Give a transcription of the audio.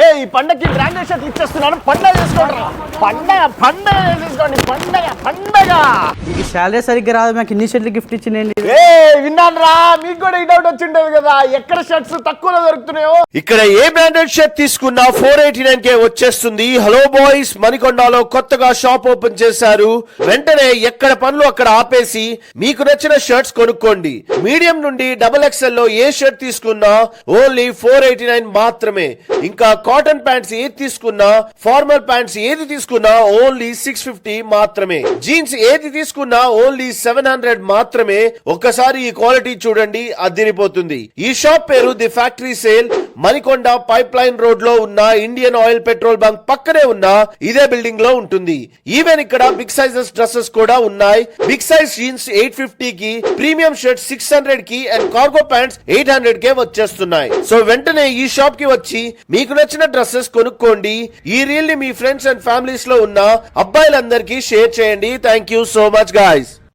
ఈ పండగకి బ్రాండెడ్ షర్ట్లు ఇచ్చేస్తున్నాను. పండగ చేసుకోండి, పండగ చేసుకోండి, పండగ. మీకు శాలరీ సరిగ్గా రాదు, మాకు ఇన్ని షర్ట్లు గిఫ్ట్ ఇచ్చిందండి. విన్నాను రా, మీకు కూడా ఈ డౌట్ వచ్చిండేది కదా, ఎక్కడ షర్ట్స్ తక్కువలో దొరుకుతున్నాయో. ఇక్కడ ఏ బ్రాండెడ్ షర్ట్ తీసుకున్నా 489K వచ్చేస్తుంది. హలో బాయ్స్, మణికొండలో కొత్తగా షాప్ ఓపెన్ చేశారు. వెంటనే ఎక్కడ పనులు అక్కడ ఆపేసి మీకు నచ్చిన షర్ట్స్ కొనుక్కోండి. మీడియం నుండి XXL లో ఏ షర్ట్ తీసుకున్నా ఓన్లీ 489 మాత్రమే. ఇంకా కాటన్ ప్యాంట్స్ ఏది తీసుకున్నా, ఫార్మల్ ప్యాంట్స్ ఏది తీసుకున్నా ఓన్లీ 650 మాత్రమే. జీన్స్ ఏది తీసుకున్నా ఓన్లీ 700 మాత్రమే. ఒక్కసారి ఈ క్వాలిటీ చూడండి, అదిరిపోతుంది. ఈ షాప్ పేరు the factory sale. Manikonda pipe line road లో ఉన్న ఇండియన్ ఆయిల్ పెట్రోల్ బంక్ పక్కనే ఉన్న ఇదే బిల్డింగ్ లో ఉంటుంది. ఈవెన్ ఇక్కడ బిగ్ సైజెస్ డ్రెస్సెస్ కూడా ఉన్నాయి. బిగ్ సైజ్ జీన్స్ 850 కి, ప్రీమియం షర్ట్స్ 600 కి అండ్ కార్గో ప్యాంట్స్ 800K వచ్చేస్తున్నాయి. సో వెంటనే ఈ షాప్ కి వచ్చి మీకు నచ్చిన డ్రెస్సెస్ కొనుక్కోండి. ఈ రీల్ ని మీ ఫ్రెండ్స్ అండ్ ఫ్యామిలీస్ లో ఉన్న అబ్బాయిలందరికీ షేర్ చేయండి. Thank you so much guys.